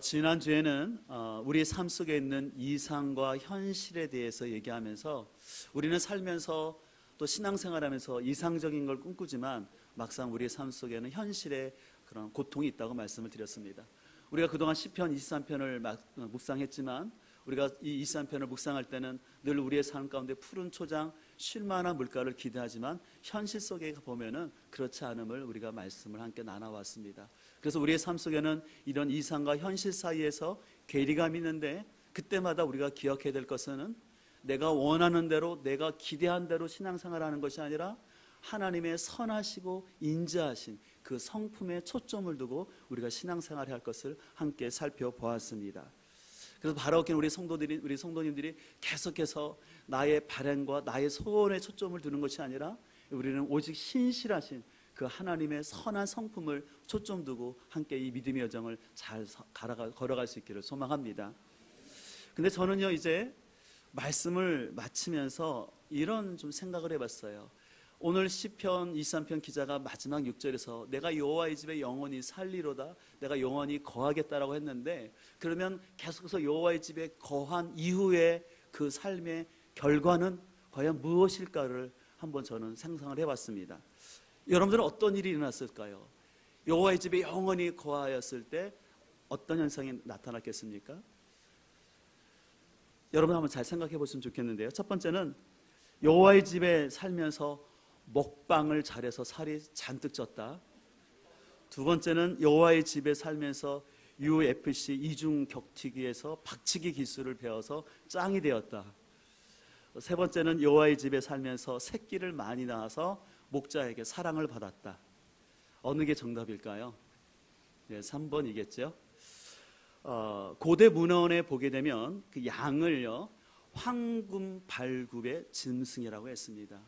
지난주에는 우리의 삶 속에 있는 이상과 현실에 대해서 얘기하면서 우리는 살면서 또 신앙생활하면서 이상적인 걸 꿈꾸지만 막상 우리의 삶 속에는 현실의 그런 고통이 있다고 말씀을 드렸습니다. 우리가 그동안 시편 23편을 묵상했지만 우리가 이 23편을 묵상할 때는 늘 우리의 삶 가운데 푸른 초장, 쉴만한 물가를 기대하지만 현실 속에 보면은 그렇지 않음을 우리가 말씀을 함께 나눠왔습니다. 그래서 우리의 삶 속에는 이런 이상과 현실 사이에서 괴리감이 있는데 그때마다 우리가 기억해야 될 것은 내가 원하는 대로 내가 기대한 대로 신앙생활하는 것이 아니라 하나님의 선하시고 인자하신 그 성품에 초점을 두고 우리가 신앙생활해야 할 것을 함께 살펴보았습니다. 그래서 바로 우리 성도님들이 계속해서 나의 발행과 나의 소원에 초점을 두는 것이 아니라 우리는 오직 신실하신 그 하나님의 선한 성품을 초점 두고 함께 이 믿음의 여정을 잘 걸어갈 수 있기를 소망합니다. 근데 저는요, 이제 말씀을 마치면서 이런 좀 생각을 해봤어요. 오늘 시편 23편 기자가 마지막 6절에서 내가 여호와의 집에 영원히 살리로다, 내가 영원히 거하겠다라고 했는데, 그러면 계속해서 여호와의 집에 거한 이후에 그 삶의 결과는 과연 무엇일까를 한번 저는 상상을 해봤습니다. 여러분들은 어떤 일이 일어났을까요? 여호와의 집에 영원히 거하였을 때 어떤 현상이 나타났겠습니까? 여러분 한번 잘 생각해 보시면 좋겠는데요. 첫 번째는 여호와의 집에 살면서 먹방을 잘해서 살이 잔뜩 쪘다. 두 번째는 여호와의 집에 살면서 UFC 이중 격투기에서 박치기 기술을 배워서 짱이 되었다. 세 번째는 여호와의 집에 살면서 새끼를 많이 낳아서 목자에게 사랑을 받았다. 어느 게 정답일까요? 네, 3번이겠죠. 고대 문헌에 보게 되면 그 양을요, 황금발굽의 짐승이라고 했습니다.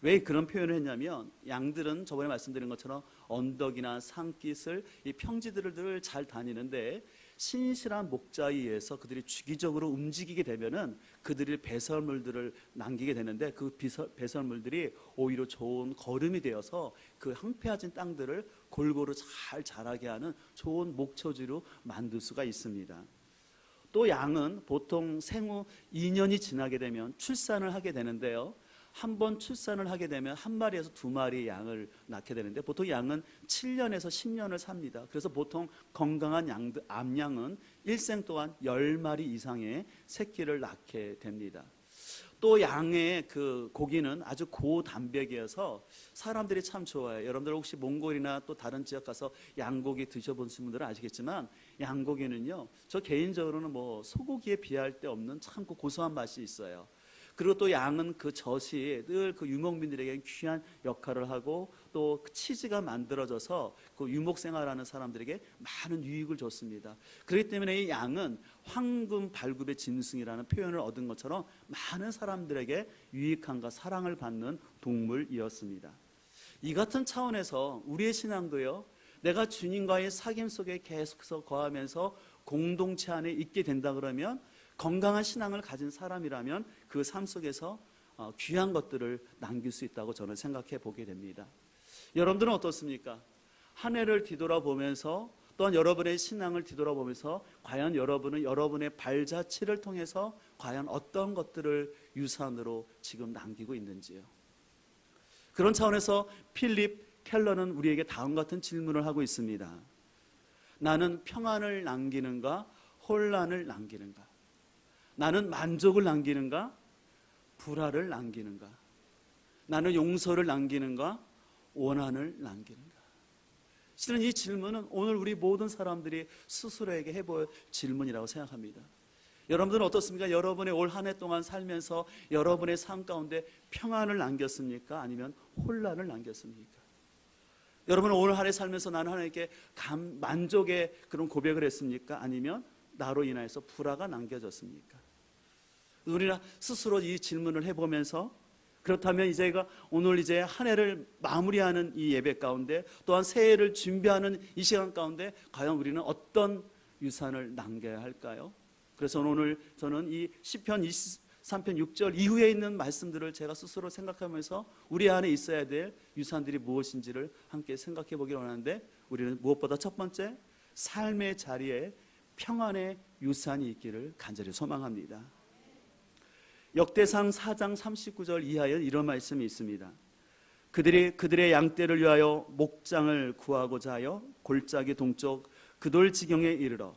왜 그런 표현을 했냐면 양들은 저번에 말씀드린 것처럼 언덕이나 산깃을 이 평지들을 늘 잘 다니는데 신실한 목자에 의해서 그들이 주기적으로 움직이게 되면은 그들이 배설물들을 남기게 되는데 그 배설물들이 오히려 좋은 거름이 되어서 그 황폐해진 땅들을 골고루 잘 자라게 하는 좋은 목초지로 만들 수가 있습니다. 또 양은 보통 생후 2년이 지나게 되면 출산을 하게 되는데요, 한 번 출산을 하게 되면 한 마리에서 두 마리의 양을 낳게 되는데 보통 양은 7년에서 10년을 삽니다. 그래서 보통 건강한 암양은 일생 동안 10마리 이상의 새끼를 낳게 됩니다. 또 양의 그 고기는 아주 고단백이어서 사람들이 참 좋아해요. 여러분들 혹시 몽골이나 또 다른 지역 가서 양고기 드셔보신 분들은 아시겠지만 양고기는요, 저 개인적으로는 뭐 소고기에 비할 데 없는 참 고소한 맛이 있어요. 그리고 또 양은 그 젖이 늘 그 유목민들에게 귀한 역할을 하고 또 그 치즈가 만들어져서 그 유목 생활하는 사람들에게 많은 유익을 줬습니다. 그렇기 때문에 이 양은 황금 발굽의 짐승이라는 표현을 얻은 것처럼 많은 사람들에게 유익함과 사랑을 받는 동물이었습니다. 이 같은 차원에서 우리의 신앙도요, 내가 주님과의 사귐 속에 계속해서 거하면서 공동체 안에 있게 된다 그러면 건강한 신앙을 가진 사람이라면 그 삶 속에서 귀한 것들을 남길 수 있다고 저는 생각해 보게 됩니다. 여러분들은 어떻습니까? 한 해를 뒤돌아보면서 또한 여러분의 신앙을 뒤돌아보면서 과연 여러분은 여러분의 발자취를 통해서 과연 어떤 것들을 유산으로 지금 남기고 있는지요. 그런 차원에서 필립 켈러는 우리에게 다음 같은 질문을 하고 있습니다. 나는 평안을 남기는가 혼란을 남기는가? 나는 만족을 남기는가 불화를 남기는가? 나는 용서를 남기는가 원한을 남기는가? 실은 이 질문은 오늘 우리 모든 사람들이 스스로에게 해볼 질문이라고 생각합니다. 여러분들은 어떻습니까? 여러분의 올 한 해 동안 살면서 여러분의 삶 가운데 평안을 남겼습니까? 아니면 혼란을 남겼습니까? 여러분은 오늘 한 해 살면서 나는 하나님께 만족의 그런 고백을 했습니까? 아니면 나로 인해서 불화가 남겨졌습니까? 우리가 스스로 이 질문을 해보면서 그렇다면 오늘 이제 한 해를 마무리하는 이 예배 가운데 또한 새해를 준비하는 이 시간 가운데 과연 우리는 어떤 유산을 남겨야 할까요? 그래서 오늘 저는 이 시편 23편 6절 이후에 있는 말씀들을 제가 스스로 생각하면서 우리 안에 있어야 될 유산들이 무엇인지를 함께 생각해 보기를 원하는데, 우리는 무엇보다 첫 번째 삶의 자리에 평안의 유산이 있기를 간절히 소망합니다. 역대상 4장 39절 이하에 이런 말씀이 있습니다. 그들이 그들의 양떼를 위하여 목장을 구하고자 하여 골짜기 동쪽 그돌지경에 이르러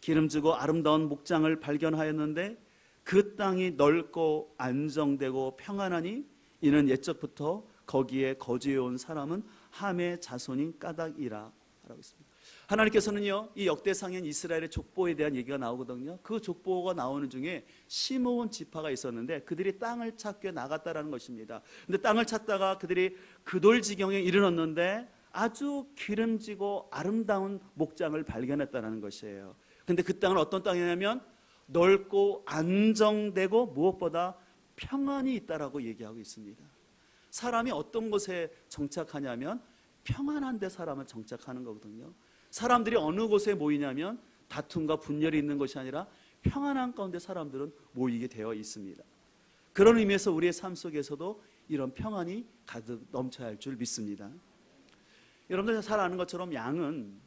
기름지고 아름다운 목장을 발견하였는데 그 땅이 넓고 안정되고 평안하니 이는 옛적부터 거기에 거주해온 사람은 함의 자손인 까닭이라 라고 있습니다. 하나님께서는요, 이 역대상인 이스라엘의 족보에 대한 얘기가 나오거든요. 그 족보가 나오는 중에 시므온 지파가 있었는데 그들이 땅을 찾게 나갔다라는 것입니다. 근데 땅을 찾다가 그들이 그돌지경에 이르렀는데 아주 기름지고 아름다운 목장을 발견했다는 것이에요. 근데 그 땅은 어떤 땅이냐면 넓고 안정되고 무엇보다 평안이 있다라고 얘기하고 있습니다. 사람이 어떤 곳에 정착하냐면 평안한 데 사람을 정착하는 거거든요. 사람들이 어느 곳에 모이냐면 다툼과 분열이 있는 것이 아니라 평안한 가운데 사람들은 모이게 되어 있습니다. 그런 의미에서 우리의 삶 속에서도 이런 평안이 가득 넘쳐야 할 줄 믿습니다. 여러분들 잘 아는 것처럼 양은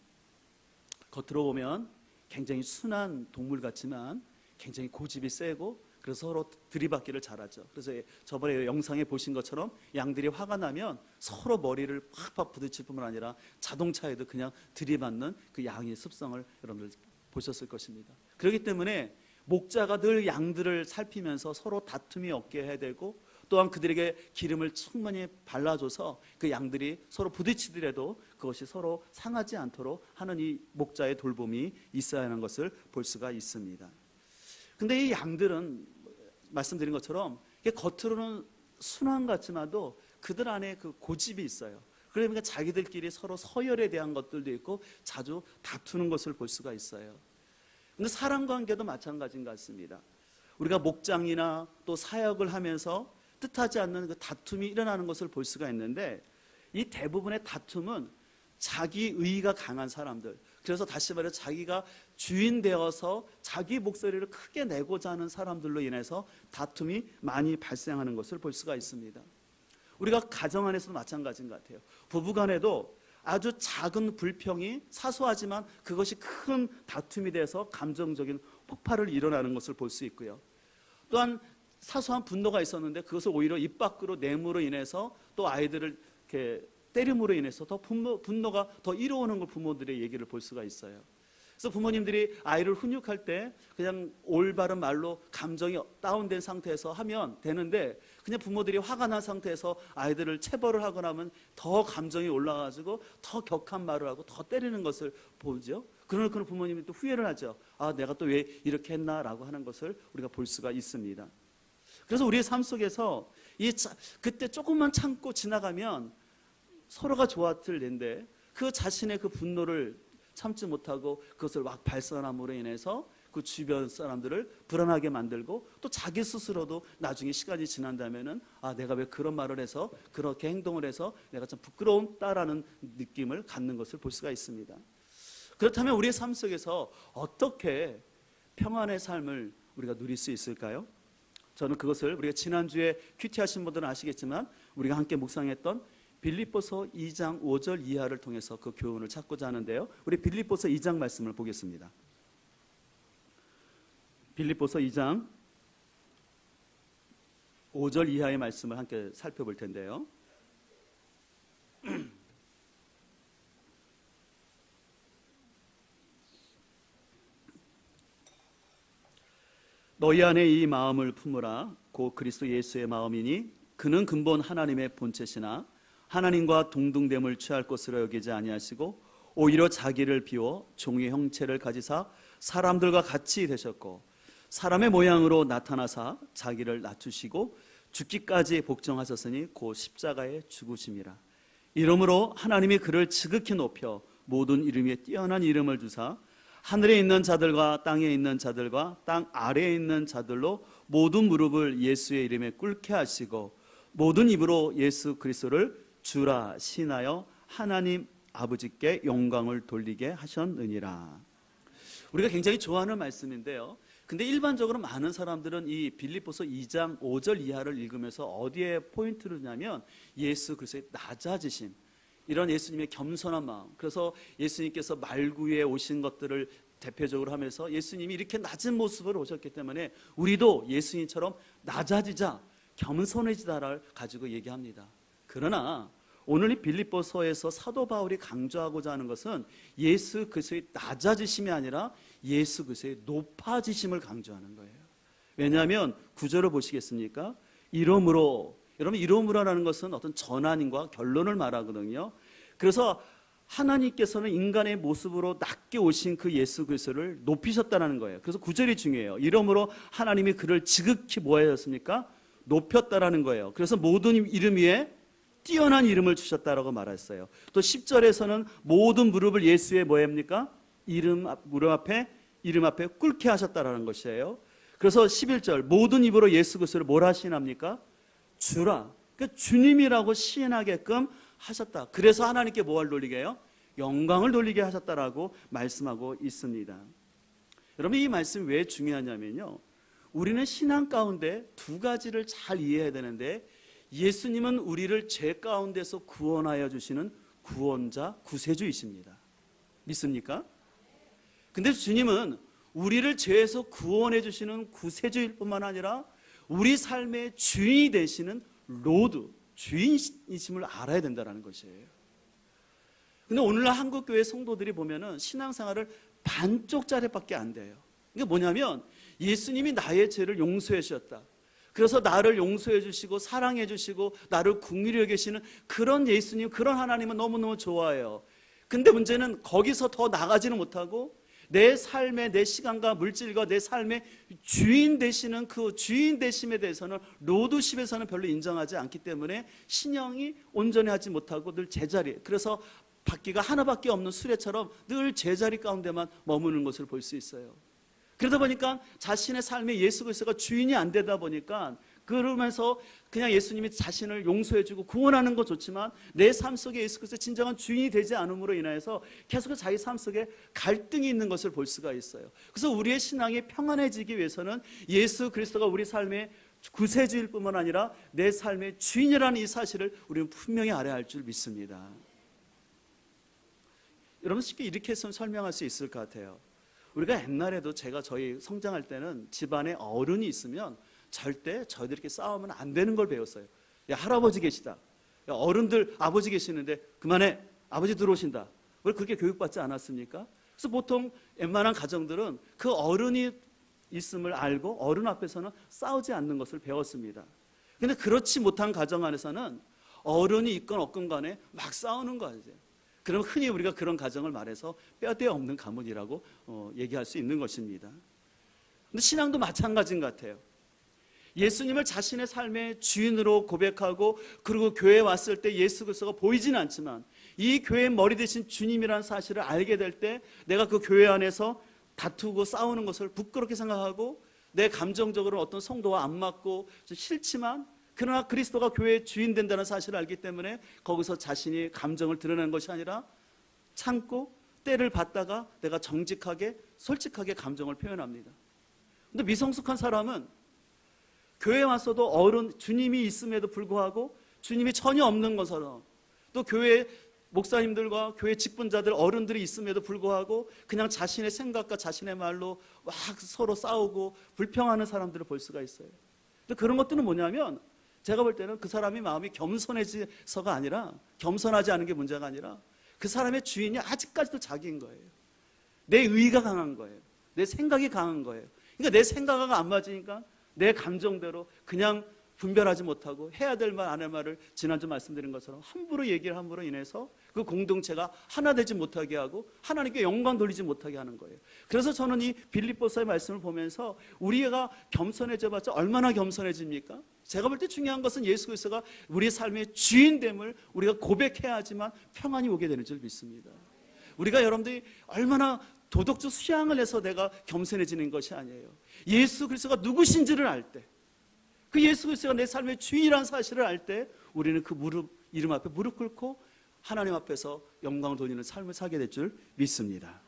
겉으로 보면 굉장히 순한 동물 같지만 굉장히 고집이 세고 그래서 서로 들이받기를 잘하죠. 그래서 저번에 영상에 보신 것처럼 양들이 화가 나면 서로 머리를 팍팍 부딪힐 뿐만 아니라 자동차에도 그냥 들이받는 그 양의 습성을 여러분들 보셨을 것입니다. 그렇기 때문에 목자가 늘 양들을 살피면서 서로 다툼이 없게 해야 되고 또한 그들에게 기름을 충분히 발라줘서 그 양들이 서로 부딪히더라도 그것이 서로 상하지 않도록 하는 이 목자의 돌봄이 있어야 하는 것을 볼 수가 있습니다. 근데 이 양들은 말씀드린 것처럼 겉으로는 순한 것 같지만도 그들 안에 그 고집이 있어요. 그러니까 자기들끼리 서로 서열에 대한 것들도 있고 자주 다투는 것을 볼 수가 있어요. 근데 사람 관계도 마찬가지인 것 같습니다. 우리가 목장이나 또 사역을 하면서 뜻하지 않는 그 다툼이 일어나는 것을 볼 수가 있는데 이 대부분의 다툼은 자기 의의가 강한 사람들, 그래서 다시 말해 자기가 주인 되어서 자기 목소리를 크게 내고자 하는 사람들로 인해서 다툼이 많이 발생하는 것을 볼 수가 있습니다. 우리가 가정 안에서도 마찬가지인 것 같아요. 부부 간에도 아주 작은 불평이 사소하지만 그것이 큰 다툼이 돼서 감정적인 폭발을 일어나는 것을 볼 수 있고요. 또한 사소한 분노가 있었는데 그것을 오히려 입 밖으로 내므로 인해서 또 아이들을 이렇게 때림으로 인해서 더 분노가 더 일어오는 걸 부모들의 얘기를 볼 수가 있어요. 그래서 부모님들이 아이를 훈육할 때 그냥 올바른 말로 감정이 다운된 상태에서 하면 되는데 그냥 부모들이 화가 난 상태에서 아이들을 체벌을 하거나 하면 더 감정이 올라가지고 더 격한 말을 하고 더 때리는 것을 보죠. 그러는 부모님이 또 후회를 하죠. 아, 내가 또 왜 이렇게 했나라고 하는 것을 우리가 볼 수가 있습니다. 그래서 우리의 삶 속에서 그때 조금만 참고 지나가면 서로가 좋았을 텐데 그 자신의 그 분노를 참지 못하고 그것을 막 발산함으로 인해서 그 주변 사람들을 불안하게 만들고 또 자기 스스로도 나중에 시간이 지난다면은 아, 내가 왜 그런 말을 해서 그렇게 행동을 해서 내가 참 부끄러웠다라는 느낌을 갖는 것을 볼 수가 있습니다. 그렇다면 우리의 삶 속에서 어떻게 평안의 삶을 우리가 누릴 수 있을까요? 저는 그것을 우리가 지난주에 큐티하신 분들은 아시겠지만 우리가 함께 묵상했던 빌립보서 2장 5절 이하를 통해서 그 교훈을 찾고자 하는데요. 우리 빌립보서 2장 말씀을 보겠습니다. 빌립보서 2장 5절 이하의 말씀을 함께 살펴볼 텐데요. 너희 안에 이 마음을 품으라. 곧 그리스도 예수의 마음이니 그는 근본 하나님의 본체시나 하나님과 동등됨을 취할 것으로 여기지 아니하시고 오히려 자기를 비워 종의 형체를 가지사 사람들과 같이 되셨고 사람의 모양으로 나타나사 자기를 낮추시고 죽기까지 복종하셨으니 곧 십자가에 죽으심이라. 이러므로 하나님이 그를 지극히 높여 모든 이름 위에 뛰어난 이름을 주사 하늘에 있는 자들과 땅에 있는 자들과 땅 아래에 있는 자들로 모든 무릎을 예수의 이름에 꿇게 하시고 모든 입으로 예수 그리스도를 주라 신하여 하나님 아버지께 영광을 돌리게 하셨느니라. 우리가 굉장히 좋아하는 말씀인데요. 근데 일반적으로 많은 사람들은 이 빌립보서 2장 5절 이하를 읽으면서 어디에 포인트를 두냐면 예수 그리스도의 낮아지심, 이런 예수님의 겸손한 마음, 그래서 예수님께서 말구에 오신 것들을 대표적으로 하면서 예수님이 이렇게 낮은 모습으로 오셨기 때문에 우리도 예수님처럼 낮아지자, 겸손해지다를 가지고 얘기합니다. 그러나 오늘 이 빌립보서에서 사도 바울이 강조하고자 하는 것은 예수 그리스도의 낮아지심이 아니라 예수 그리스도의 높아지심을 강조하는 거예요. 왜냐하면 구절을 보시겠습니까? 이러므로, 여러분 이러므로라는 것은 어떤 전환과 결론을 말하거든요. 그래서 하나님께서는 인간의 모습으로 낮게 오신 그 예수 그리스도를 높이셨다는 거예요. 그래서 구절이 중요해요. 이러므로 하나님이 그를 지극히 뭐 하셨습니까? 높였다라는 거예요. 그래서 모든 이름 위에 뛰어난 이름을 주셨다라고 말했어요. 또 10절에서는 모든 무릎을 예수의 뭐합니까? 무릎 앞에 이름 앞에 꿇게 하셨다라는 것이에요. 그래서 11절 모든 입으로 예수 그리스도를 뭘 하시납니까? 주라. 그러니까 주님이라고 시인하게끔 하셨다. 그래서 하나님께 뭘 돌리게 해요? 영광을 돌리게 하셨다라고 말씀하고 있습니다. 여러분 이 말씀이 왜 중요하냐면요, 우리는 신앙 가운데 두 가지를 잘 이해해야 되는데, 예수님은 우리를 죄 가운데서 구원하여 주시는 구원자, 구세주이십니다. 믿습니까? 근데 주님은 우리를 죄에서 구원해 주시는 구세주일 뿐만 아니라 우리 삶의 주인이 되시는 로드, 주인이심을 알아야 된다는 것이에요. 근데 오늘날 한국교회 성도들이 보면은 신앙생활을 반쪽짜리밖에 안 돼요. 이게 뭐냐면 예수님이 나의 죄를 용서해 주셨다, 그래서 나를 용서해 주시고 사랑해 주시고 나를 긍휼히 여기시는 그런 예수님, 그런 하나님은 너무너무 좋아해요. 근데 문제는 거기서 더 나가지는 못하고 내 삶의, 내 시간과 물질과 내 삶의 주인 되시는 그 주인 되심에 대해서는 로드십에서는 별로 인정하지 않기 때문에 신앙이 온전히 하지 못하고 늘 제자리, 그래서 바퀴가 하나밖에 없는 수레처럼 늘 제자리 가운데만 머무는 것을 볼 수 있어요. 그러다 보니까 자신의 삶에 예수 그리스도가 주인이 안 되다 보니까, 그러면서 그냥 예수님이 자신을 용서해주고 구원하는 거 좋지만 내 삶 속에 예수 그리스도 진정한 주인이 되지 않음으로 인해서 계속 자기 삶 속에 갈등이 있는 것을 볼 수가 있어요. 그래서 우리의 신앙이 평안해지기 위해서는 예수 그리스도가 우리 삶의 구세주일 뿐만 아니라 내 삶의 주인이라는 이 사실을 우리는 분명히 알아야 할 줄 믿습니다. 여러분 쉽게 이렇게 설명할 수 있을 것 같아요. 우리가 옛날에도 제가 저희 성장할 때는 집안에 어른이 있으면 절대 저희들끼리 싸우면 안 되는 걸 배웠어요. 야, 할아버지 계시다. 야, 어른들 아버지 계시는데 그만해. 아버지 들어오신다. 왜 그렇게 교육받지 않았습니까? 그래서 보통 웬만한 가정들은 그 어른이 있음을 알고 어른 앞에서는 싸우지 않는 것을 배웠습니다. 그런데 그렇지 못한 가정 안에서는 어른이 있건 없건 간에 막 싸우는 거예요. 그럼 흔히 우리가 그런 가정을 말해서 뼈대 없는 가문이라고 얘기할 수 있는 것입니다. 근데 신앙도 마찬가지인 것 같아요. 예수님을 자신의 삶의 주인으로 고백하고 그리고 교회에 왔을 때 예수 그리스도가 보이지는 않지만 이 교회의 머리 대신 주님이라는 사실을 알게 될 때 내가 그 교회 안에서 다투고 싸우는 것을 부끄럽게 생각하고 내 감정적으로 어떤 성도와 안 맞고 싫지만, 그러나 그리스도가 교회의 주인 된다는 사실을 알기 때문에 거기서 자신이 감정을 드러내는 것이 아니라 참고 때를 받다가 내가 정직하게 솔직하게 감정을 표현합니다. 근데 미성숙한 사람은 교회에 왔어도 어른 주님이 있음에도 불구하고 주님이 전혀 없는 것처럼, 또 교회 목사님들과 교회 직분자들 어른들이 있음에도 불구하고 그냥 자신의 생각과 자신의 말로 막 서로 싸우고 불평하는 사람들을 볼 수가 있어요. 근데 그런 것들은 뭐냐면 제가 볼 때는 그 사람이 마음이 겸손해져서가 아니라, 겸손하지 않은 게 문제가 아니라 그 사람의 주인이 아직까지도 자기인 거예요. 내 의가 강한 거예요. 내 생각이 강한 거예요. 그러니까 내 생각과 안 맞으니까 내 감정대로 그냥 분별하지 못하고 해야 될 말 안 할 말을 지난주 말씀드린 것처럼 함부로 얘기를 함으로 인해서 그 공동체가 하나 되지 못하게 하고 하나님께 영광 돌리지 못하게 하는 거예요. 그래서 저는 이 빌립보서의 말씀을 보면서 우리가 겸손해져 봤자 얼마나 겸손해집니까? 제가 볼 때 중요한 것은 예수 그리스도가 우리의 삶의 주인됨을 우리가 고백해야 하지만 평안이 오게 되는 줄 믿습니다. 우리가 여러분들이 얼마나 도덕적 수양을 해서 내가 겸손해지는 것이 아니에요. 예수 그리스도가 누구신지를 알 때, 그 예수 그리스도가 내 삶의 주인이라는 사실을 알 때 우리는 그 이름 앞에 무릎 꿇고 하나님 앞에서 영광을 돌리는 삶을 살게 될 줄 믿습니다.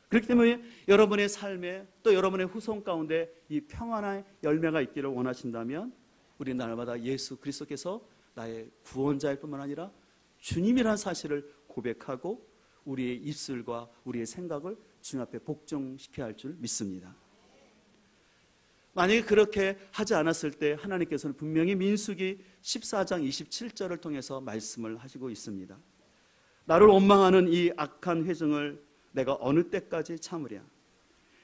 그렇기 때문에 여러분의 삶에 또 여러분의 후손 가운데 이 평안의 열매가 있기를 원하신다면 우리는 날마다 예수 그리스도께서 나의 구원자일 뿐만 아니라 주님이라는 사실을 고백하고 우리의 입술과 우리의 생각을 주님 앞에 복종시켜야 할 줄 믿습니다. 만약에 그렇게 하지 않았을 때 하나님께서는 분명히 민수기 14장 27절을 통해서 말씀을 하시고 있습니다. 나를 원망하는 이 악한 회중을 내가 어느 때까지 참으랴.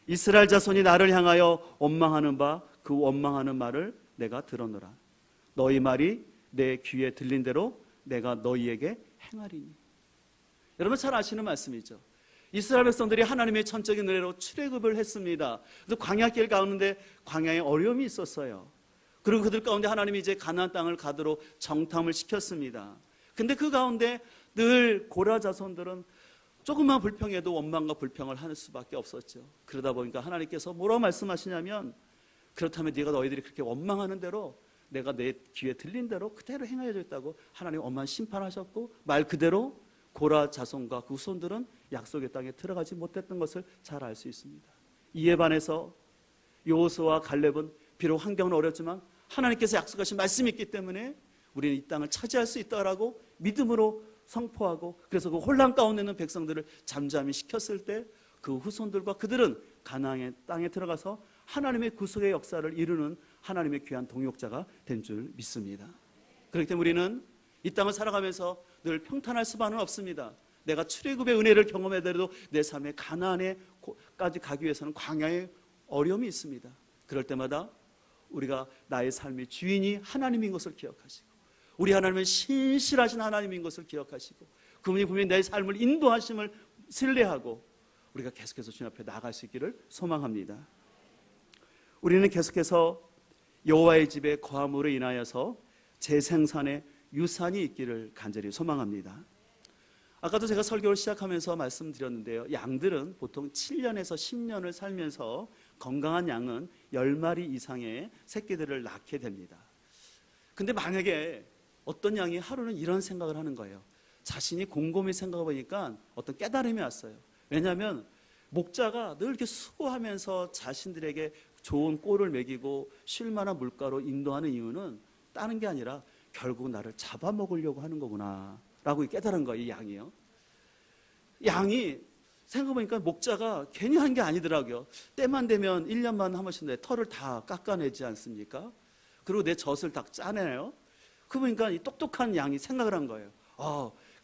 이스라엘 자손이 나를 향하여 원망하는 바 그 원망하는 말을 내가 들었노라. 너희 말이 내 귀에 들린 대로 내가 너희에게 행하리니. 여러분 잘 아시는 말씀이죠. 이스라엘 백성들이 하나님의 전적인 은혜로 출애굽을 했습니다. 그래서 광야길 가운데 광야에 어려움이 있었어요. 그리고 그들 가운데 하나님이 이제 가나안 땅을 가도록 정탐을 시켰습니다. 근데 그 가운데 늘 고라 자손들은 조금만 불평해도 원망과 불평을 할 수밖에 없었죠. 그러다 보니까 하나님께서 뭐라고 말씀하시냐면, 그렇다면 네가 너희들이 그렇게 원망하는 대로 내가 내 귀에 들린 대로 그대로 행하여 줬다고 하나님 엄한 심판하셨고, 말 그대로 고라 자손과 그 후손들은 약속의 땅에 들어가지 못했던 것을 잘 알 수 있습니다. 이에 반해서 여호수아와 갈렙은 비록 환경은 어렵지만 하나님께서 약속하신 말씀이 있기 때문에 우리는 이 땅을 차지할 수 있다라고 믿음으로 선포하고, 그래서 그 혼란 가운데 있는 백성들을 잠잠히 시켰을 때 그 후손들과 그들은 가나안의 땅에 들어가서 하나님의 구속의 역사를 이루는 하나님의 귀한 동역자가 된 줄 믿습니다. 그렇기 때문에 우리는 이 땅을 살아가면서 늘 평탄할 수만은 없습니다. 내가 출애굽의 은혜를 경험해더라도 내 삶의 가나안에까지 가기 위해서는 광야의 어려움이 있습니다. 그럴 때마다 우리가 나의 삶의 주인이 하나님인 것을 기억하시고, 우리 하나님은 신실하신 하나님인 것을 기억하시고, 그분이 분명히 내 삶을 인도하심을 신뢰하고 우리가 계속해서 주님 앞에 나아갈 수 있기를 소망합니다. 우리는 계속해서 여호와의 집에 거함으로 인하여서 재생산의 유산이 있기를 간절히 소망합니다. 아까도 제가 설교를 시작하면서 말씀드렸는데요, 양들은 보통 7년에서 10년을 살면서 건강한 양은 10마리 이상의 새끼들을 낳게 됩니다. 근데 만약에 어떤 양이 하루는 이런 생각을 하는 거예요. 자신이 곰곰이 생각해 보니까 어떤 깨달음이 왔어요. 왜냐하면 목자가 늘 이렇게 수고하면서 자신들에게 좋은 꼴을 먹이고 쉴만한 물가로 인도하는 이유는 다른 게 아니라 결국 나를 잡아먹으려고 하는 거구나 라고 깨달은 거예요. 이 양이요. 양이 생각해보니까 목자가 괜히 한 게 아니더라고요. 때만 되면 1년만 한 번씩 내 털을 다 깎아내지 않습니까? 그리고 내 젖을 다 짜내요. 그러니까 이 똑똑한 양이 생각을 한 거예요.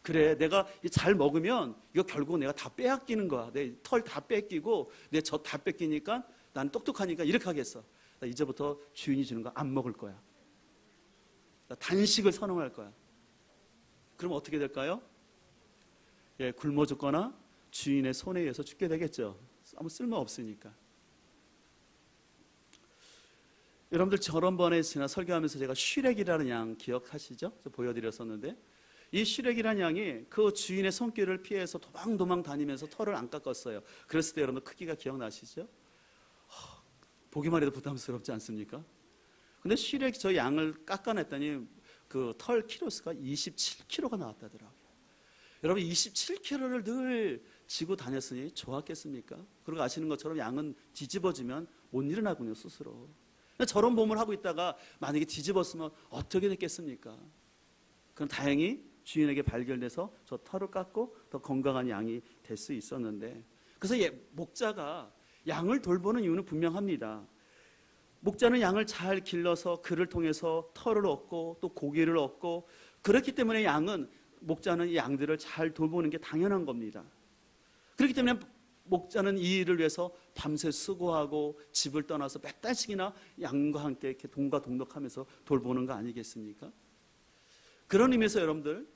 그래, 내가 잘 먹으면 이거 결국 내가 다 빼앗기는 거야. 내 털 다 뺏기고 내 젖 다 뺏기니까 난 똑똑하니까 이렇게 하겠어. 나 이제부터 주인이 주는 거 안 먹을 거야. 나 단식을 선언할 거야. 그럼 어떻게 될까요? 굶어 죽거나 주인의 손에 의해서 죽게 되겠죠. 아무 쓸모 없으니까. 여러분들 저번에 지난 설교하면서 제가 슈렉이라는 양 기억하시죠? 보여드렸었는데, 이 슈렉이라는 양이 그 주인의 손길을 피해서 도망도망 다니면서 털을 안 깎았어요. 그랬을 때 여러분들 크기가 기억나시죠? 보기만 해도 부담스럽지 않습니까? 근데 슈렉 저 양을 깎아냈더니 그 털 키로수가 27kg가 나왔다더라고요. 여러분 27kg를 늘 지고 다녔으니 좋았겠습니까? 그리고 아시는 것처럼 양은 뒤집어지면 못 일어나군요, 스스로. 저런 몸을 하고 있다가 만약에 뒤집었으면 어떻게 됐겠습니까? 그럼 다행히 주인에게 발견돼서 저 털을 깎고 더 건강한 양이 될 수 있었는데, 그래서 목자가 양을 돌보는 이유는 분명합니다. 목자는 양을 잘 길러서 그를 통해서 털을 얻고 또 고기를 얻고, 그렇기 때문에 목자는 이 양들을 잘 돌보는 게 당연한 겁니다. 그렇기 때문에 목자는 이 일을 위해서 밤새 수고하고 집을 떠나서 몇 달씩이나 양과 함께 이렇게 동거동록하면서 돌보는 거 아니겠습니까? 그런 의미에서 여러분들,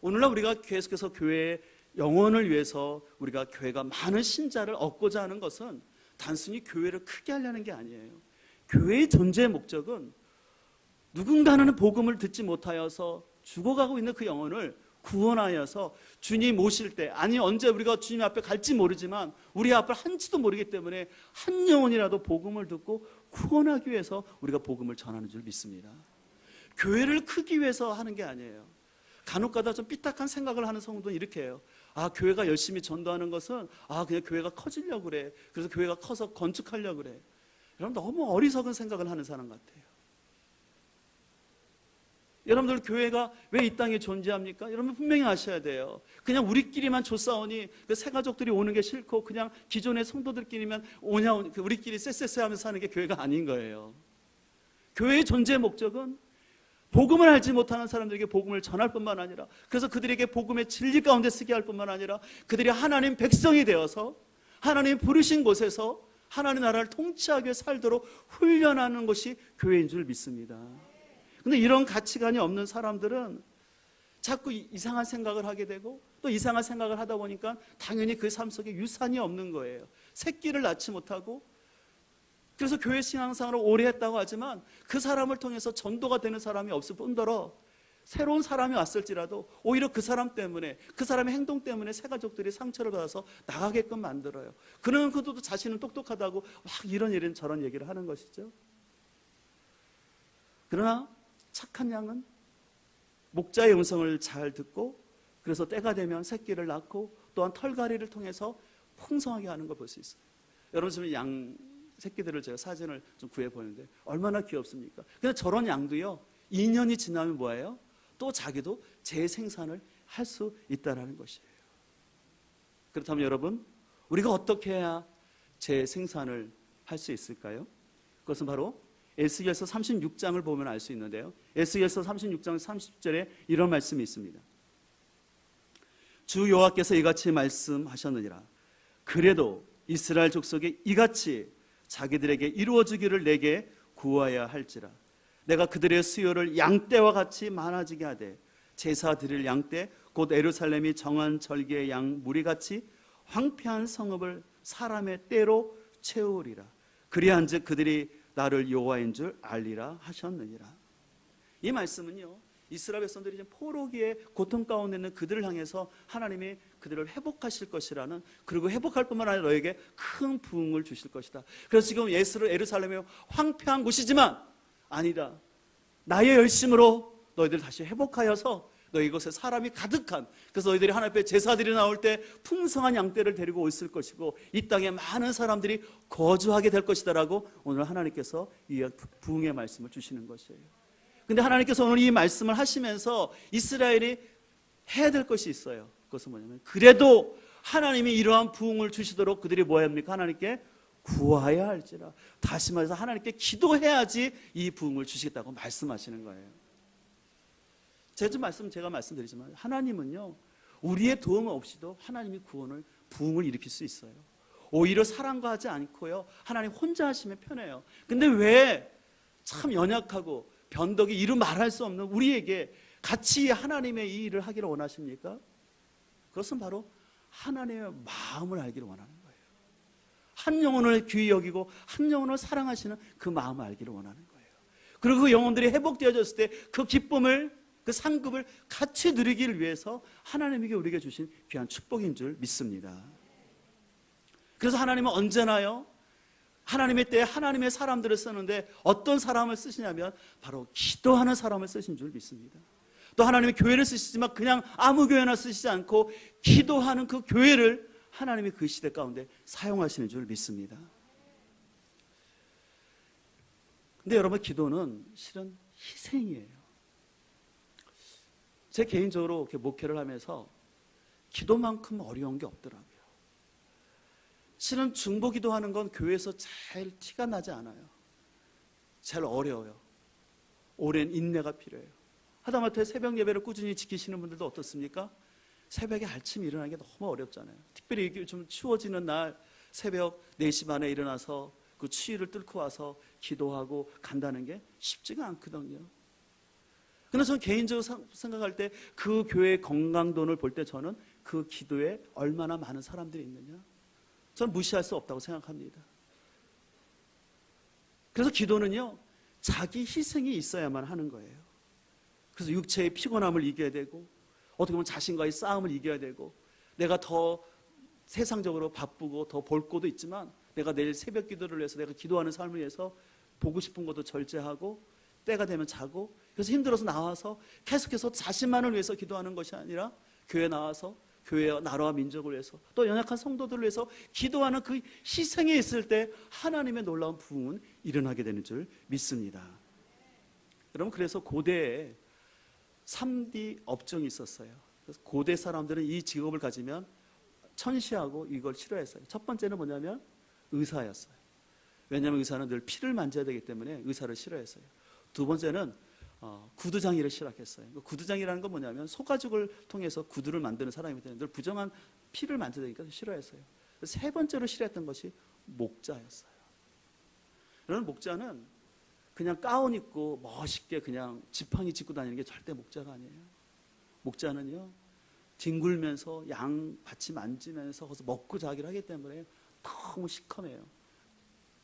오늘날 우리가 계속해서 교회의 영혼을 위해서 우리가 교회가 많은 신자를 얻고자 하는 것은 단순히 교회를 크게 하려는 게 아니에요. 교회의 존재의 목적은 누군가는 복음을 듣지 못하여서 죽어가고 있는 그 영혼을 구원하여서 주님 오실 때, 아니 언제 우리가 주님 앞에 갈지 모르지만 우리 앞을 한지도 모르기 때문에 한 영혼이라도 복음을 듣고 구원하기 위해서 우리가 복음을 전하는 줄 믿습니다. 교회를 크기 위해서 하는 게 아니에요. 간혹가다 좀 삐딱한 생각을 하는 성도는 이렇게 해요. 교회가 열심히 전도하는 것은 그냥 교회가 커지려고 그래. 그래서 교회가 커서 건축하려고 그래. 여러분 너무 어리석은 생각을 하는 사람 같아요. 여러분들 교회가 왜 이 땅에 존재합니까? 여러분 분명히 아셔야 돼요. 그냥 우리끼리만 조싸우니 그 새가족들이 오는 게 싫고 그냥 기존의 성도들끼리만 우리끼리 쎄쎄쎄 하면서 사는 게 교회가 아닌 거예요. 교회의 존재 목적은 복음을 알지 못하는 사람들에게 복음을 전할 뿐만 아니라, 그래서 그들에게 복음의 진리 가운데 쓰게 할 뿐만 아니라 그들이 하나님 백성이 되어서 하나님 부르신 곳에서 하나님 나라를 통치하게 살도록 훈련하는 것이 교회인 줄 믿습니다. 근데 이런 가치관이 없는 사람들은 자꾸 이상한 생각을 하게 되고, 또 이상한 생각을 하다 보니까 당연히 그 삶 속에 유산이 없는 거예요. 새끼를 낳지 못하고, 그래서 교회 신앙생활을 오래 했다고 하지만 그 사람을 통해서 전도가 되는 사람이 없을 뿐더러 새로운 사람이 왔을지라도 오히려 그 사람 때문에, 그 사람의 행동 때문에 새가족들이 상처를 받아서 나가게끔 만들어요. 그러면 그도 자신은 똑똑하다고 막 이런 저런 얘기를 하는 것이죠. 그러나 착한 양은 목자의 음성을 잘 듣고, 그래서 때가 되면 새끼를 낳고 또한 털갈이를 통해서 풍성하게 하는 걸 볼 수 있어요. 여러분 지금 양 새끼들을 제가 사진을 좀 구해 보는데 얼마나 귀엽습니까? 근데 저런 양도요 2년이 지나면 뭐예요? 또 자기도 재생산을 할 수 있다는 것이에요. 그렇다면 여러분, 우리가 어떻게 해야 재생산을 할 수 있을까요? 그것은 바로 에스겔서 36장을 보면 알 수 있는데요, 에스겔서 36장 30절에 이런 말씀이 있습니다. 주 여호와께서 이같이 말씀하셨느니라. 그래도 이스라엘 족속에 이같이 자기들에게 이루어지기를 내게 구하여야 할지라. 내가 그들의 수요를 양떼와 같이 많아지게 하되 제사 드릴 양떼 곧 예루살렘이 정한 절기의 양 무리같이 황폐한 성읍을 사람의 떼로 채우리라. 그리한즉 그들이 나를 여호와인 줄 알리라 하셨느니라. 이 말씀은요, 이스라엘 백성들이 이제 포로기의 고통 가운데 있는 그들을 향해서 하나님이 그들을 회복하실 것이라는, 그리고 회복할 뿐만 아니라 너에게 큰 부흥을 주실 것이다. 그래서 지금 예루살렘이 황폐한 곳이지만 아니다, 나의 열심으로 너희들 다시 회복하여서 너희 이곳에 사람이 가득한, 그래서 너희들이 하나님 앞에 제사들이 나올 때 풍성한 양떼를 데리고 있을 것이고 이 땅에 많은 사람들이 거주하게 될 것이다라고 오늘 하나님께서 이 부흥의 말씀을 주시는 것이에요. 근데 하나님께서 오늘 이 말씀을 하시면서 이스라엘이 해야 될 것이 있어요. 그것은 뭐냐면, 그래도 하나님이 이러한 부흥을 주시도록 그들이 뭐 해야 합니까? 하나님께 구하여야 할지라. 다시 말해서 하나님께 기도해야지 이 부흥을 주시겠다고 말씀하시는 거예요. 제가 말씀드리지만 하나님은요, 우리의 도움 없이도 하나님이 부흥을 일으킬 수 있어요. 오히려 사랑과 하지 않고요, 하나님 혼자 하시면 편해요. 근데 왜 참 연약하고 변덕이 이루 말할 수 없는 우리에게 같이 하나님의 이 일을 하기를 원하십니까? 그것은 바로 하나님의 마음을 알기를 원하는 거예요. 한 영혼을 귀히 여기고 한 영혼을 사랑하시는 그 마음을 알기를 원하는 거예요. 그리고 그 영혼들이 회복되어졌을 때 그 기쁨을, 그 상급을 같이 누리기를 위해서 하나님에게 우리에게 주신 귀한 축복인 줄 믿습니다. 그래서 하나님은 언제나요, 하나님의 때에 하나님의 사람들을 쓰는데 어떤 사람을 쓰시냐면 바로 기도하는 사람을 쓰신 줄 믿습니다. 또 하나님의 교회를 쓰시지만 그냥 아무 교회나 쓰시지 않고 기도하는 그 교회를 하나님이 그 시대 가운데 사용하시는 줄 믿습니다. 근데 여러분, 기도는 실은 희생이에요. 제 개인적으로 이렇게 목회를 하면서 기도만큼 어려운 게 없더라고요. 실은 중보 기도하는 건 교회에서 잘 티가 나지 않아요. 잘 어려워요. 오랜 인내가 필요해요. 하다못해 새벽 예배를 꾸준히 지키시는 분들도 어떻습니까? 새벽에 아침에 일어나는 게 너무 어렵잖아요. 특별히 좀 추워지는 날 새벽 4시 반에 일어나서 그 추위를 뚫고 와서 기도하고 간다는 게 쉽지가 않거든요. 근데 저는 개인적으로 생각할 때 그 교회의 건강도를 볼 때 저는 그 기도에 얼마나 많은 사람들이 있느냐, 저는 무시할 수 없다고 생각합니다. 그래서 기도는요, 자기 희생이 있어야만 하는 거예요. 그래서 육체의 피곤함을 이겨야 되고, 어떻게 보면 자신과의 싸움을 이겨야 되고, 내가 더 세상적으로 바쁘고 더 볼 것도 있지만 내가 내일 새벽 기도를 위해서, 내가 기도하는 삶을 위해서 보고 싶은 것도 절제하고 때가 되면 자고, 그래서 힘들어서 나와서 계속해서 자신만을 위해서 기도하는 것이 아니라 교회에 나와서 교회와 나라와 민족을 위해서, 또 연약한 성도들을 위해서 기도하는 그 희생에 있을 때 하나님의 놀라운 부흥은 일어나게 되는 줄 믿습니다. 여러분, 그래서 고대에 3D 업종이 있었어요. 그래서 고대 사람들은 이 직업을 가지면 천시하고 이걸 싫어했어요. 첫 번째는 뭐냐면 의사였어요. 왜냐하면 의사는 늘 피를 만져야 되기 때문에 의사를 싫어했어요. 두 번째는 구두장이를 싫어했어요. 구두장이라는 건 뭐냐면 소가죽을 통해서 구두를 만드는 사람이기 때문에 늘 부정한 피를 만져야 되니까 싫어했어요. 세 번째로 싫어했던 것이 목자였어요. 여러분, 목자는 그냥 가운 입고 멋있게 그냥 지팡이 짚고 다니는 게 절대 목자가 아니에요. 목자는요, 뒹굴면서 양밭이 만지면서 거기서 먹고 자기를 하기 때문에 너무 시커매요.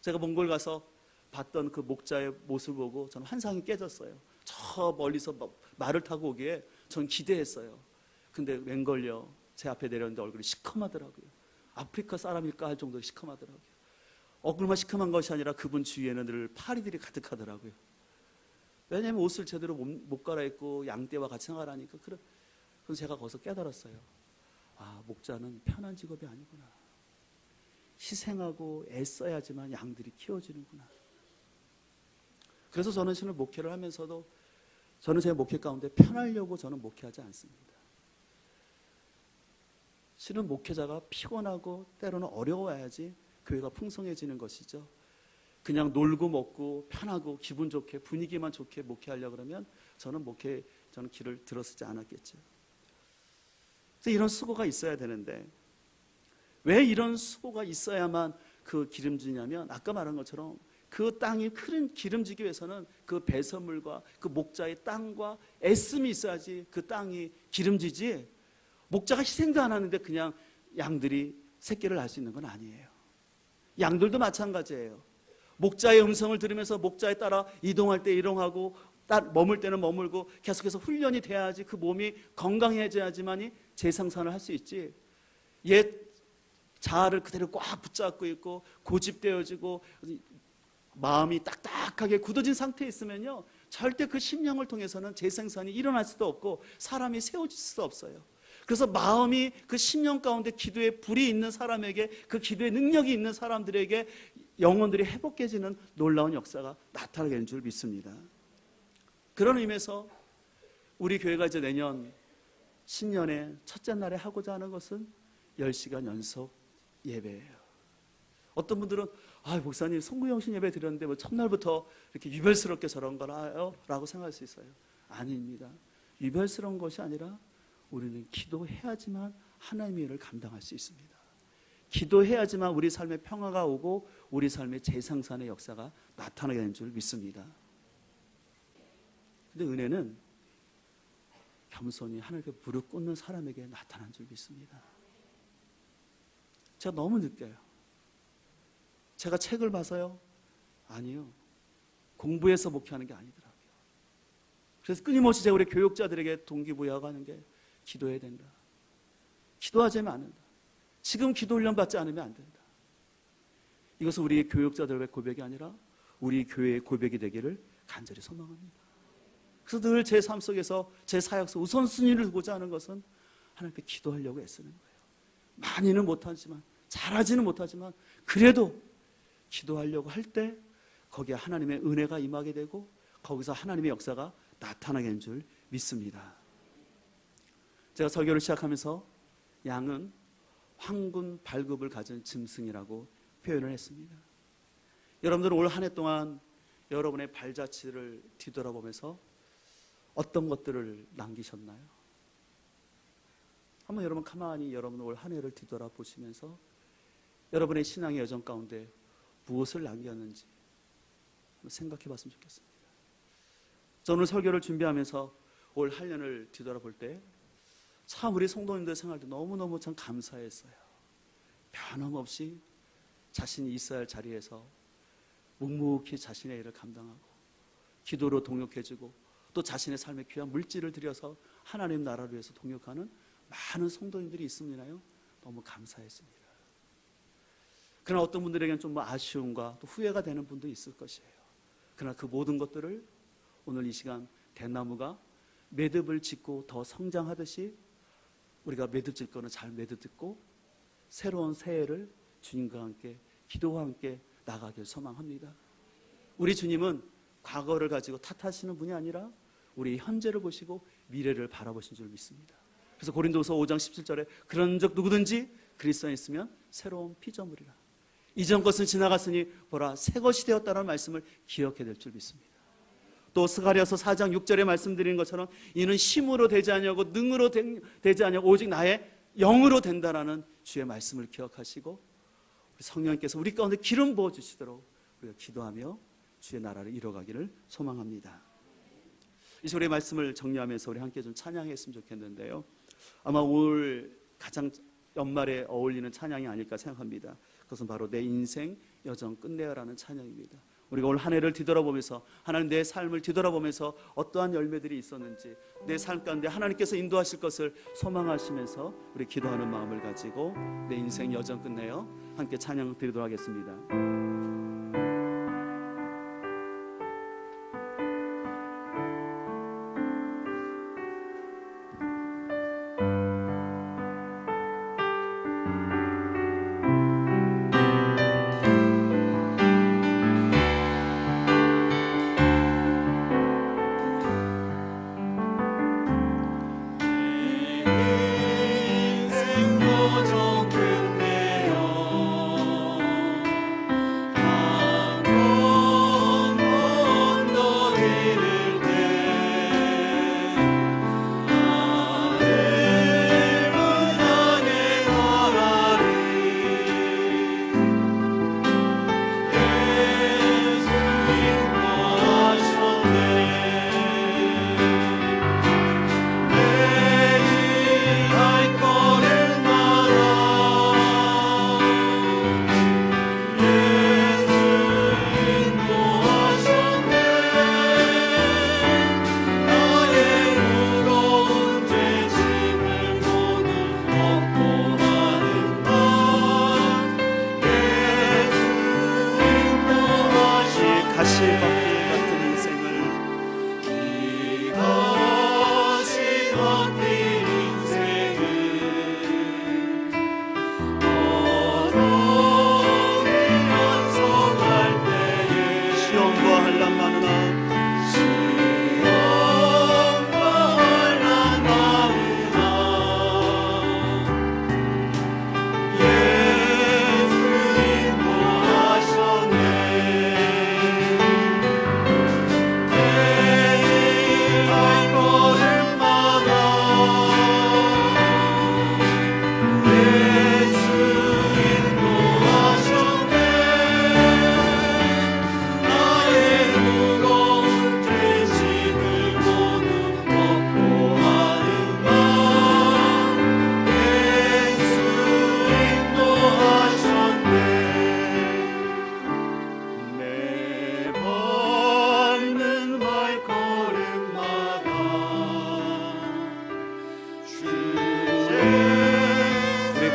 제가 몽골 가서 봤던 그 목자의 모습을 보고 저는 환상이 깨졌어요. 저 멀리서 말을 타고 오기에 전 기대했어요. 근데 웬걸요, 제 앞에 내렸는데 얼굴이 시커하더라고요. 아프리카 사람일까 할 정도로 시커하더라고요. 얼굴만 시커먼 것이 아니라 그분 주위에는 늘 파리들이 가득하더라고요. 왜냐하면 옷을 제대로 못 갈아입고 양떼와 같이 생활하니까. 그래서 제가 거기서 깨달았어요. 아, 목자는 편한 직업이 아니구나. 희생하고 애써야지만 양들이 키워지는구나. 그래서 저는 신을 목회를 하면서도 저는 제 목회 가운데 편하려고 저는 목회하지 않습니다. 실은 목회자가 피곤하고 때로는 어려워야지 교회가 풍성해지는 것이죠. 그냥 놀고 먹고 편하고 기분 좋게 분위기만 좋게 목회하려고 그러면 저는 길을 들었지 않았겠죠. 그래서 이런 수고가 있어야 되는데 왜 이런 수고가 있어야만 그 기름지냐면 아까 말한 것처럼 그 땅이 큰 기름지기 위해서는 그 배설물과 그 목자의 땅과 애씀이 있어야지 그 땅이 기름지지, 목자가 희생도 안 하는데 그냥 양들이 새끼를 낳을 수 있는 건 아니에요. 양들도 마찬가지예요. 목자의 음성을 들으면서 목자에 따라 이동할 때 이동하고 머물 때는 머물고 계속해서 훈련이 돼야지 그 몸이 건강해져야지만이 재생산을 할 수 있지. 옛 자아를 그대로 꽉 붙잡고 있고 고집되어지고 마음이 딱딱하게 굳어진 상태에 있으면요, 절대 그 심령을 통해서는 재생산이 일어날 수도 없고 사람이 세워질 수도 없어요. 그래서 마음이 그 심령 가운데 기도의 불이 있는 사람에게, 그 기도의 능력이 있는 사람들에게 영혼들이 회복해지는 놀라운 역사가 나타나게 되는 줄 믿습니다. 그런 의미에서 우리 교회가 이제 내년 신년의 첫째 날에 하고자 하는 것은 10시간 연속 예배예요. 어떤 분들은 목사님 송구영신 예배 드렸는데 뭐 첫날부터 이렇게 유별스럽게 저런 거라요? 라고 생각할 수 있어요. 아닙니다. 유별스러운 것이 아니라 우리는 기도해야지만 하나님의 일을 감당할 수 있습니다. 기도해야지만 우리 삶에 평화가 오고 우리 삶의 재생산의 역사가 나타나게 되는 줄 믿습니다. 근데 은혜는 겸손히 하나님께 무릎 꿇는 사람에게 나타난 줄 믿습니다. 제가 너무 느껴요. 제가 책을 봐서요? 아니요. 공부해서 목회하는 게 아니더라고요. 그래서 끊임없이 제가 우리 교육자들에게 동기부여하고 하는 게 기도해야 된다. 기도하지 않으면 안 된다. 지금 기도 훈련 받지 않으면 안 된다. 이것은 우리 교육자들의 고백이 아니라 우리 교회의 고백이 되기를 간절히 소망합니다. 그래서 늘 제 삶 속에서 제 사역서 우선순위를 두고자 하는 것은 하나님께 기도하려고 애쓰는 거예요. 많이는 못하지만, 잘하지는 못하지만 그래도 기도하려고 할 때 거기에 하나님의 은혜가 임하게 되고 거기서 하나님의 역사가 나타나게 되는 줄 믿습니다. 제가 설교를 시작하면서 양은 황군 발굽을 가진 짐승이라고 표현을 했습니다. 여러분들은 올 한 해 동안 여러분의 발자취를 뒤돌아보면서 어떤 것들을 남기셨나요? 한번 여러분 가만히 여러분 올 한 해를 뒤돌아보시면서 여러분의 신앙의 여정 가운데 무엇을 남겼는지 생각해 봤으면 좋겠습니다. 저는 설교를 준비하면서 올 한 년을 뒤돌아볼 때 참 우리 성도님들 생활도 너무너무 참 감사했어요. 변함없이 자신이 있어야 할 자리에서 묵묵히 자신의 일을 감당하고 기도로 동역해주고 또 자신의 삶에 귀한 물질을 들여서 하나님 나라를 위해서 동역하는 많은 성도님들이 있습니다요. 너무 감사했습니다. 그러나 어떤 분들에게는 좀 아쉬움과 또 후회가 되는 분도 있을 것이에요. 그러나 그 모든 것들을 오늘 이 시간 대나무가 매듭을 짓고 더 성장하듯이 우리가 매듭 질 거는 잘 매듭 짓고 새로운 새해를 주님과 함께 기도와 함께 나가길 소망합니다. 우리 주님은 과거를 가지고 탓하시는 분이 아니라 우리 현재를 보시고 미래를 바라보신 줄 믿습니다. 그래서 고린도서 5장 17절에 그런즉 누구든지 그리스도 안에 있으면 새로운 피조물이라. 이전 것은 지나갔으니 보라 새 것이 되었다는 말씀을 기억해야 될 줄 믿습니다. 또 스가랴서 4장 6절에 말씀드린 것처럼 이는 힘으로 되지 아니하고 능으로 되지 아니하고 오직 나의 영으로 된다라는 주의 말씀을 기억하시고 우리 성령님께서 우리 가운데 기름 부어주시도록 우리가 기도하며 주의 나라를 이뤄가기를 소망합니다. 이 시간의 말씀을 정리하면서 우리 함께 좀 찬양했으면 좋겠는데요, 아마 올 가장 연말에 어울리는 찬양이 아닐까 생각합니다. 그것은 바로 내 인생 여정 끝내어라는 찬양입니다. 우리가 올 한 해를 뒤돌아보면서 하나님 내 삶을 뒤돌아보면서 어떠한 열매들이 있었는지 내 삶 가운데 하나님께서 인도하실 것을 소망하시면서 우리 기도하는 마음을 가지고 내 인생 여정 끝내어 함께 찬양 드리도록 하겠습니다.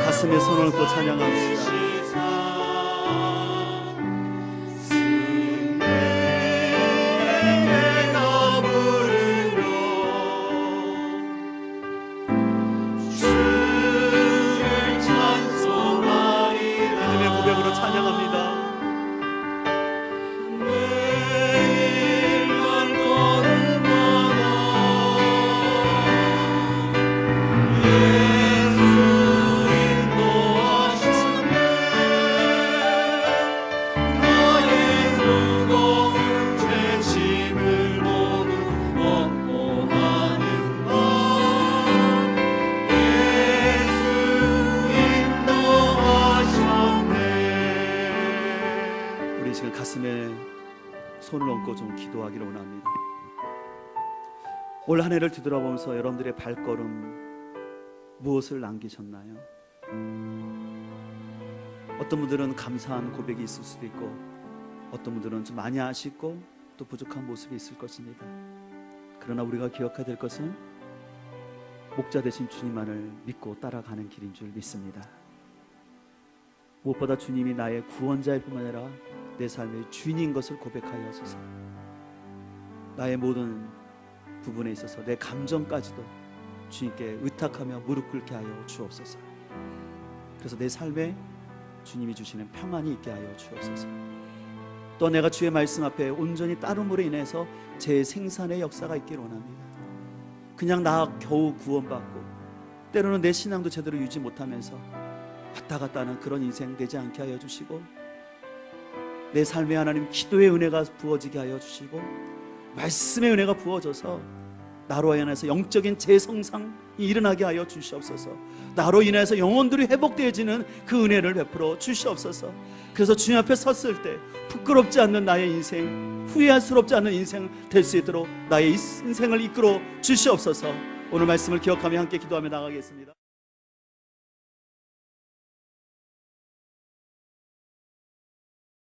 가슴에 손을 얹고 찬양합시다. 가슴에 손을 얹고 좀 기도하기를 원합니다. 올 한 해를 뒤돌아보면서 여러분들의 발걸음 무엇을 남기셨나요? 어떤 분들은 감사한 고백이 있을 수도 있고 어떤 분들은 좀 많이 아쉽고 또 부족한 모습이 있을 것입니다. 그러나 우리가 기억해야 될 것은 목자 되신 주님만을 믿고 따라가는 길인 줄 믿습니다. 무엇보다 주님이 나의 구원자일 뿐만 아니라 내 삶의 주인인 것을 고백하여 하소서. 나의 모든 부분에 있어서 내 감정까지도 주님께 의탁하며 무릎 꿇게 하여 주옵소서. 그래서 내 삶에 주님이 주시는 평안이 있게 하여 주옵소서. 또 내가 주의 말씀 앞에 온전히 따름으로 인해서 제 생산의 역사가 있기를 원합니다. 그냥 나 겨우 구원받고 때로는 내 신앙도 제대로 유지 못하면서 왔다 갔다 하는 그런 인생 되지 않게 하여 주시고, 내 삶에 하나님 기도의 은혜가 부어지게 하여 주시고, 말씀의 은혜가 부어져서 나로 인해서 영적인 재성상이 일어나게 하여 주시옵소서. 나로 인해서 영혼들이 회복되어지는 그 은혜를 베풀어 주시옵소서. 그래서 주님 앞에 섰을 때 부끄럽지 않는 나의 인생, 후회할수롭지 않는 인생 될 수 있도록 나의 인생을 이끌어 주시옵소서. 오늘 말씀을 기억하며 함께 기도하며 나가겠습니다.